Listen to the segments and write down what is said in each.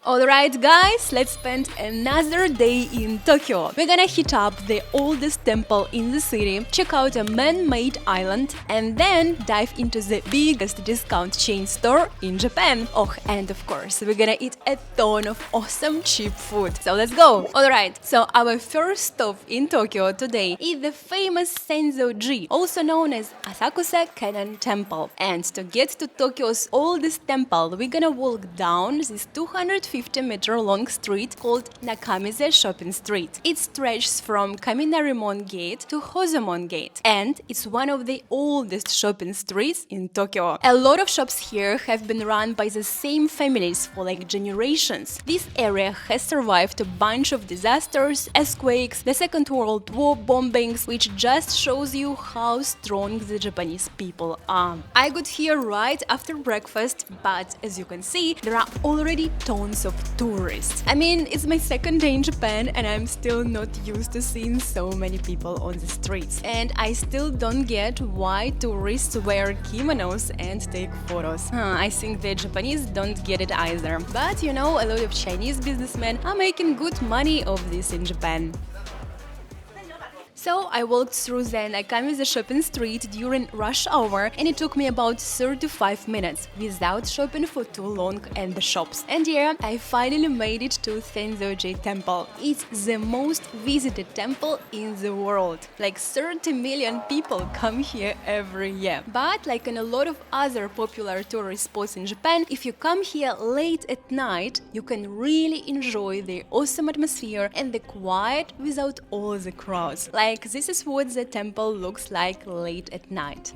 Alright guys, let's spend another day in Tokyo. We're gonna hit up the oldest temple in the city, check out a man-made island, and then dive into the biggest discount chain store in Japan. Oh, and of course, we're gonna eat a ton of awesome cheap food. So let's go! Alright, so our first stop in Tokyo today is the famous Sensoji, also known as Asakusa Cannon Temple. And to get to Tokyo's oldest temple, we're gonna walk down this 250-meter long street called Nakamize Shopping Street. It stretches from Kaminarimon Gate to Hozomon Gate, and it's one of the oldest shopping streets in Tokyo. A lot of shops here have been run by the same families for like generations. This area has survived a bunch of disasters, earthquakes, the Second World War bombings, which just shows you how strong the Japanese people are. I got here right after breakfast, but as you can see, there are already tons of tourists. I mean, it's my second day in Japan and I'm still not used to seeing so many people on the streets. And I still don't get why tourists wear kimonos and take photos. I think the Japanese don't get it either. But you know, a lot of Chinese businessmen are making good money of this in Japan. So I walked through the Nakamize shopping street during rush hour and it took me about 35 minutes without shopping for too long at the shops. And yeah, I finally made it to Sensoji Temple. It's the most visited temple in the world. Like 30 million people come here every year. But like in a lot of other popular tourist spots in Japan, if you come here late at night, you can really enjoy the awesome atmosphere and the quiet without all the crowds. Like, this is what the temple looks like late at night.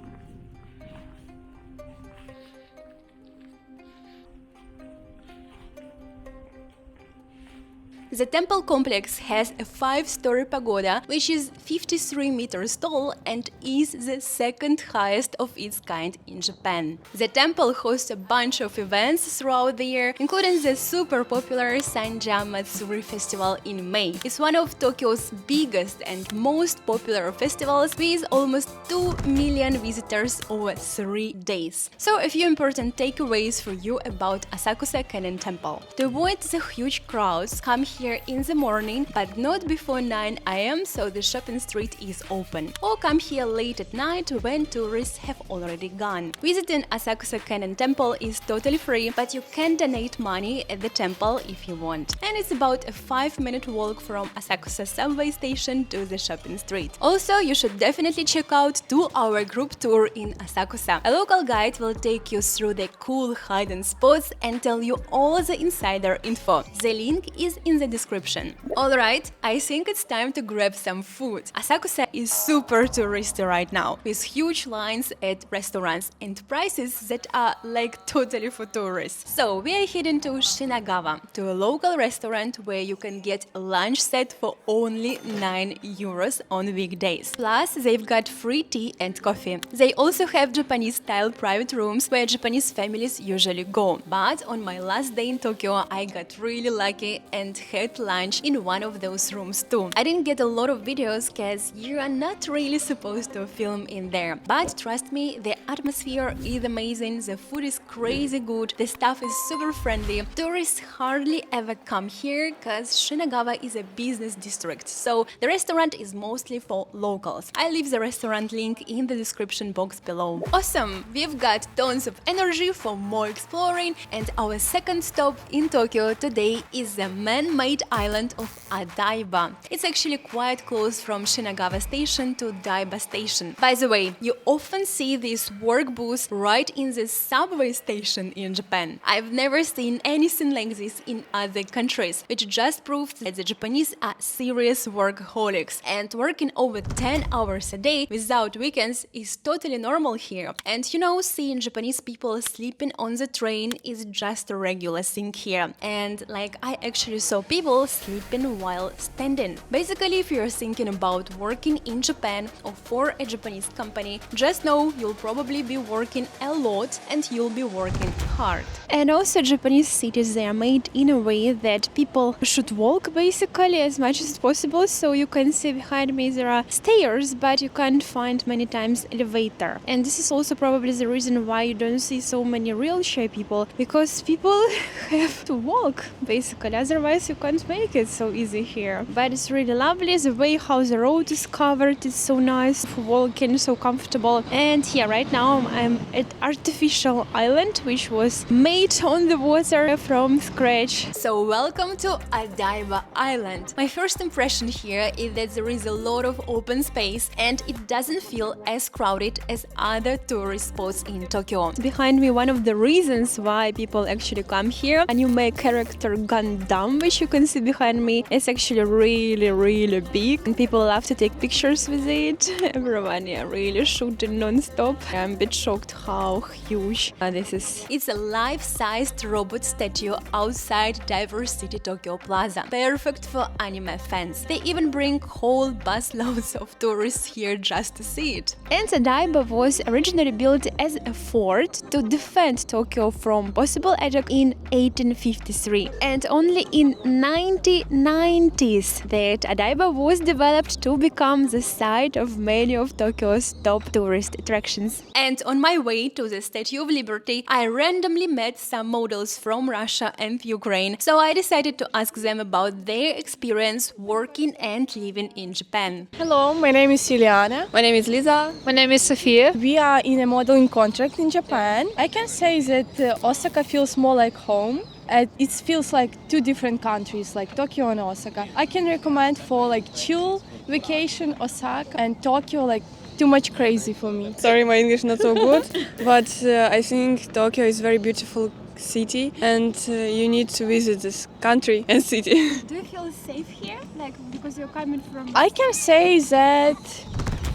The temple complex has a 5-story pagoda, which is 53 meters tall and is the second highest of its kind in Japan. The temple hosts a bunch of events throughout the year, including the super popular Sanja Matsuri festival in May. It's one of Tokyo's biggest and most popular festivals, with almost 2 million visitors over 3 days. So a few important takeaways for you about Asakusa Cannon Temple. To avoid the huge crowds, come here in the morning, but not before 9 AM, so the shopping street is open. Or come here late at night when tourists have already gone. Visiting Asakusa Cannon Temple is totally free, but you can donate money at the temple if you want. And it's about a 5-minute walk from Asakusa subway station to the shopping street. Also, you should definitely check out 2-hour group tour in Asakusa. A local guide will take you through the cool hidden spots and tell you all the insider info. The link is in the description. Alright, I think it's time to grab some food. Asakusa is super touristy right now, with huge lines at restaurants and prices that are like totally for tourists. So we are heading to Shinagawa, to a local restaurant where you can get a lunch set for only 9 euros on weekdays. Plus, they've got free tea and coffee. They also have Japanese-style private rooms where Japanese families usually go. But on my last day in Tokyo, I got really lucky and had lunch in one of those rooms too. I didn't get a lot of videos cause you are not really supposed to film in there. But trust me, the atmosphere is amazing, the food is crazy good, the staff is super friendly. Tourists hardly ever come here cause Shinagawa is a business district, so the restaurant is mostly for locals. I'll leave the restaurant link in the description box below. Awesome! We've got tons of energy for more exploring, and our second stop in Tokyo today is the man-made island of Odaiba. It's actually quite close from Shinagawa station to Odaiba station. By the way, you often see this work booth right in the subway station in Japan. I've never seen anything like this in other countries, which just proves that the Japanese are serious workaholics, and working over 10 hours a day without weekends is totally normal here. And you know, seeing Japanese people sleeping on the train is just a regular thing here. And like, I actually saw people people sleeping while standing. Basically, if you're thinking about working in Japan or for a Japanese company, just know you'll probably be working a lot and you'll be working hard. And also Japanese cities, they are made in a way that people should walk basically as much as possible. So you can see behind me there are stairs, but you can't find many times elevator. And this is also probably the reason why you don't see so many real shy people, because people have to walk basically, otherwise you can't make it so easy here. But it's really lovely, the way how the road is covered is so nice for walking, so comfortable. And here right now I'm at artificial island which was made on the water from scratch. So welcome to Odaiba Island. My first impression here is that there is a lot of open space and it doesn't feel as crowded as other tourist spots in Tokyo. Behind me, one of the reasons why people actually come here, a new main character Gundam, which you can see behind me, is actually really big and people love to take pictures with it. Everyone really shooting non-stop. I'm a bit shocked how huge this is. It's a life-sized robot statue outside Diverse City Tokyo Plaza. Perfect for anime fans. They even bring whole busloads of tourists here just to see it. And Odaiba was originally built as a fort to defend Tokyo from possible attack in 1853. And only in 1990s that Odaiba was developed to become the site of many of Tokyo's top tourist attractions. And on my way to the Statue of Liberty, I randomly met some models from Russia and Ukraine, so I decided to ask them about their experience working and living in Japan. Hello, my name is Juliana. My name is Lisa. My name is Sofia. We are in a modeling contract in Japan. I can say that Osaka feels more like home. It feels like two different countries, like Tokyo and Osaka. I can recommend for like chill vacation Osaka, and Tokyo like too much crazy for me. Sorry, my English not so good, but I think Tokyo is very beautiful city and you need to visit this country and city. Do you feel safe here? Like, because you're coming from... I can say that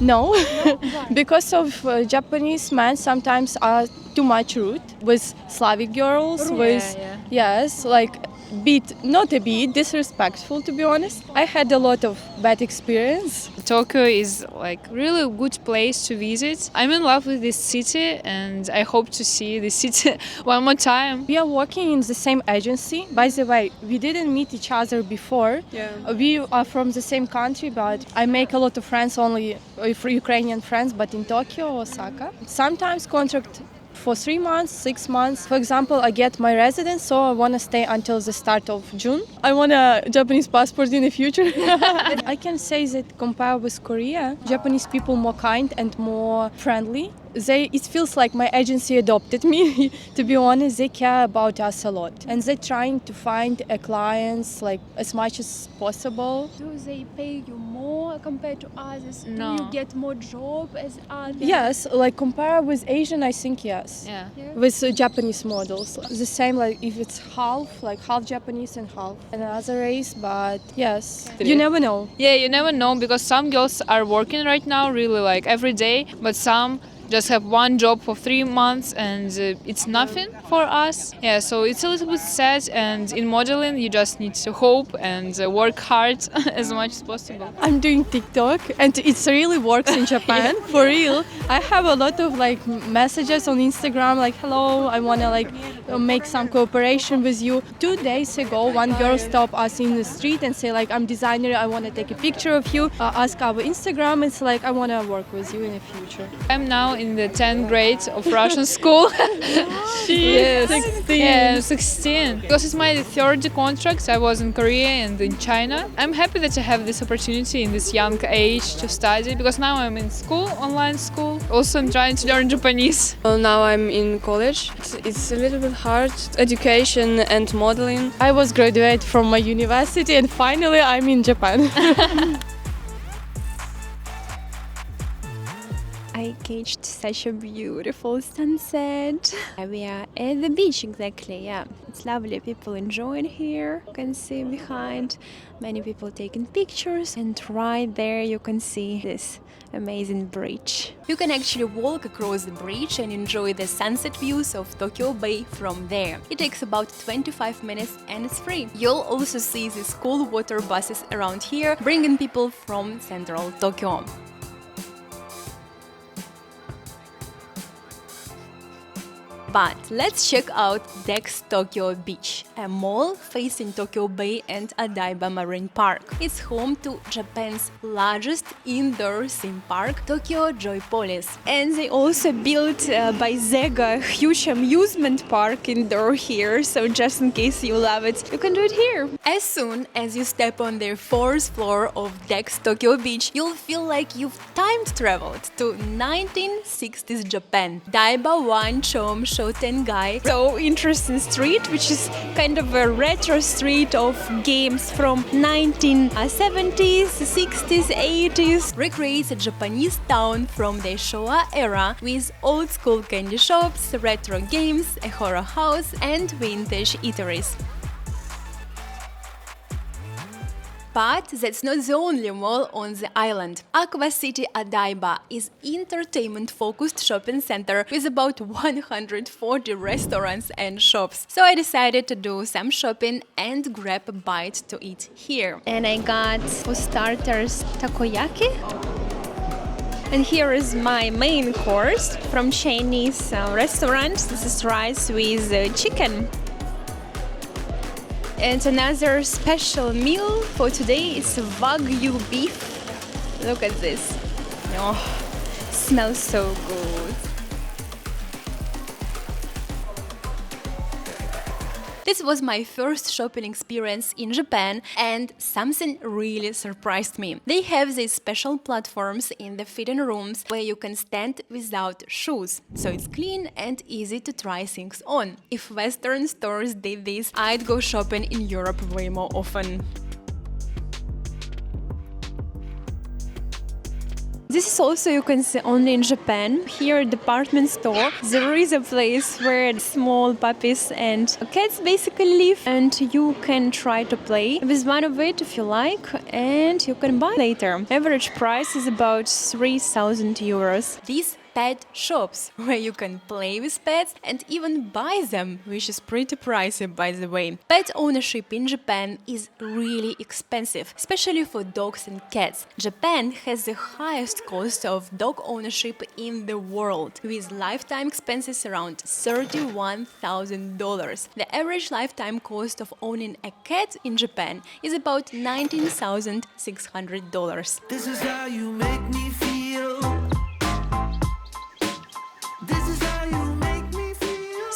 no, because of Japanese men sometimes are too much rude with Slavic girls, yes, like not a bit disrespectful, to be honest. I had a lot of bad experience. Tokyo is like really a good place to visit. I'm in love with this city and I hope to see this city one more time. We are working in the same agency. By the way, we didn't meet each other before. Yeah. We are from the same country, but I make a lot of friends only for Ukrainian friends, but in Tokyo, Osaka. Sometimes contract for 3 months, 6 months. For example, I get my residence, so I want to stay until the start of June. I want a Japanese passport in the future. I can say that compared with Korea, Japanese people more kind and more friendly. It feels like my agency adopted me. To be honest, they care about us a lot, and they're trying to find clients like as much as possible. Do they pay you more compared to others? No. Do you get more job as others? Yes, like compared with Asian, I think yes. Yeah. With Japanese models, the same, like if it's half Japanese and half another race, but yes, you never know. Yeah, you never know because some girls are working right now really like every day, but some just have one job for 3 months and it's nothing for us. Yeah, so it's a little bit sad, and in modeling you just need to hope and work hard as much as possible. I'm doing TikTok and it really works in Japan, for real. I have a lot of like messages on Instagram like, hello, I want to like make some cooperation with you. 2 days ago, one girl stopped us in the street and say like, I'm designer, I want to take a picture of you. Ask our Instagram, it's like, I want to work with you in the future. I'm now in the 10th grade of Russian school. Yes. 16. Yeah, 16. Because it's my third contract. I was in Korea and in China. I'm happy that I have this opportunity in this young age to study, because now I'm in school, online school. Also, I'm trying to learn Japanese. Well, now I'm in college. It's a little bit hard, education and modeling. I was graduated from my university and finally I'm in Japan. I I catched such a beautiful sunset. We are at the beach, exactly, yeah. It's lovely, people enjoying here. You can see behind many people taking pictures, and right there you can see this amazing bridge. You can actually walk across the bridge and enjoy the sunset views of Tokyo Bay from there. It takes about 25 minutes and it's free. You'll also see the school water buses around here, bringing people from central Tokyo. But let's check out Dex Tokyo Beach, a mall facing Tokyo Bay and Odaiba Marine Park. It's home to Japan's largest indoor theme park, Tokyo Joypolis. And they also built by Sega a huge amusement park indoor here, so just in case you love it, you can do it here. As soon as you step on the 4th floor of Dex Tokyo Beach, you'll feel like you've time traveled to 1960s Japan. Daiba One Chom Shotengai, so interesting street, which is kind of a retro street of games from 1970s, 60s, 80s. Recreates a Japanese town from the Showa era with old school candy shops, retro games, a horror house and vintage eateries. But that's not the only mall on the island. Aqua City Odaiba is entertainment-focused shopping center with about 140 restaurants and shops. So I decided to do some shopping and grab a bite to eat here. And I got, for starters, takoyaki. And here is my main course from Chinese restaurant. This is rice with chicken. And another special meal for today is Wagyu beef. Look at this. Oh, smells so good. This was my first shopping experience in Japan, and something really surprised me. They have these special platforms in the fitting rooms where you can stand without shoes, so it's clean and easy to try things on. If Western stores did this, I'd go shopping in Europe way more often. This is also, you can see, only in Japan. Here at department store, there is a place where small puppies and cats basically live, and you can try to play with one of it if you like, and you can buy later. Average price is about 3,000 euros. These pet shops where you can play with pets and even buy them, which is pretty pricey, by the way. Pet ownership in Japan is really expensive, especially for dogs and cats. Japan has the highest cost of dog ownership in the world, with lifetime expenses around $31,000. The average lifetime cost of owning a cat in Japan is about $19,600. This is how you make me feel.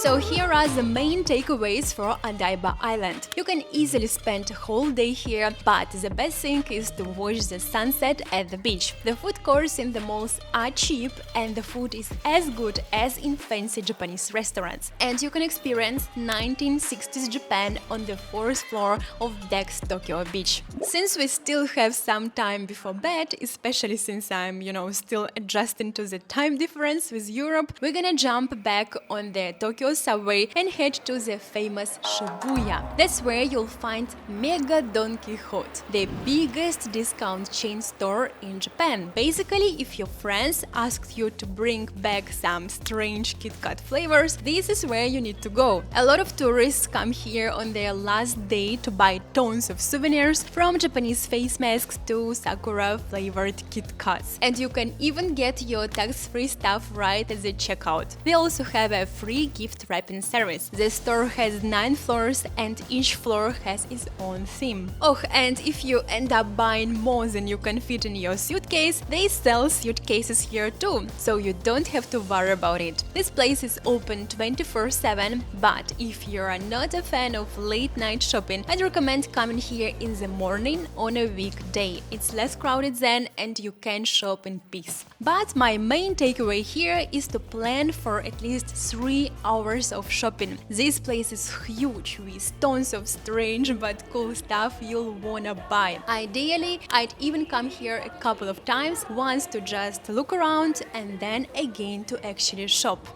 So here are the main takeaways for Odaiba Island. You can easily spend a whole day here, but the best thing is to watch the sunset at the beach. The food courts in the malls are cheap and the food is as good as in fancy Japanese restaurants. And you can experience 1960s Japan on the 4th floor of Dex Tokyo Beach. Since we still have some time before bed, especially since I'm, still adjusting to the time difference with Europe, we're gonna jump back on the Tokyo subway and head to the famous Shibuya. That's where you'll find Mega Don Quijote, the biggest discount chain store in Japan. Basically, if your friends asked you to bring back some strange Kit Kat flavors, this is where you need to go. A lot of tourists come here on their last day to buy tons of souvenirs, from Japanese face masks to sakura flavored Kit Kats. And you can even get your tax-free stuff right at the checkout. They also have a free gift wrapping service. The store has 9 floors and each floor has its own theme. Oh, and if you end up buying more than you can fit in your suitcase, they sell suitcases here too, so you don't have to worry about it. This place is open 24/7, but if you are not a fan of late night shopping, I'd recommend coming here in the morning on a weekday. It's less crowded then and you can shop in peace. But my main takeaway here is to plan for at least 3 hours hours of shopping. This place is huge with tons of strange but cool stuff you'll wanna buy. Ideally, I'd even come here a couple of times, once to just look around and then again to actually shop.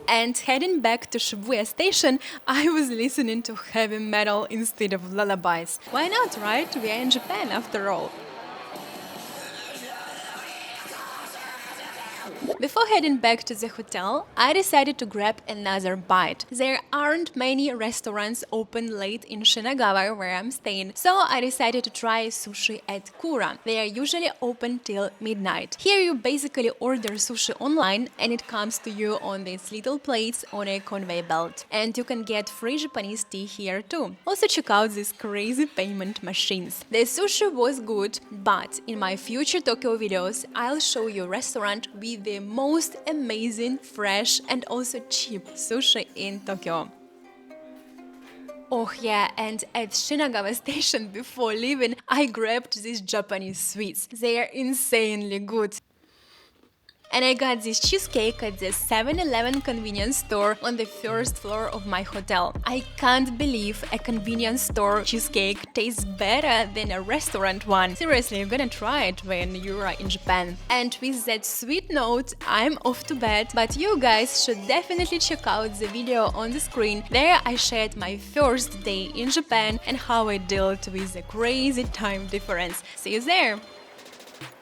And heading back to Shibuya station, I was listening to heavy metal instead of lullabies. Why not, right? We are in Japan after all. Before heading back to the hotel, I decided to grab another bite. There aren't many restaurants open late in Shinagawa where I'm staying, so I decided to try sushi at Kura. They are usually open till midnight. Here you basically order sushi online and it comes to you on these little plates on a conveyor belt. And you can get free Japanese tea here too. Also check out these crazy payment machines. The sushi was good, but in my future Tokyo videos I'll show you a restaurant with the most amazing, fresh and also cheap sushi in Tokyo. Oh yeah, and at Shinagawa station before leaving, I grabbed these Japanese sweets. They are insanely good. And I got this cheesecake at the 7-Eleven convenience store on the first floor of my hotel. I can't believe a convenience store cheesecake tastes better than a restaurant one. Seriously, you're gonna try it when you are in Japan. And with that sweet note, I'm off to bed, but you guys should definitely check out the video on the screen. There I shared my first day in Japan and how I dealt with the crazy time difference. See you there!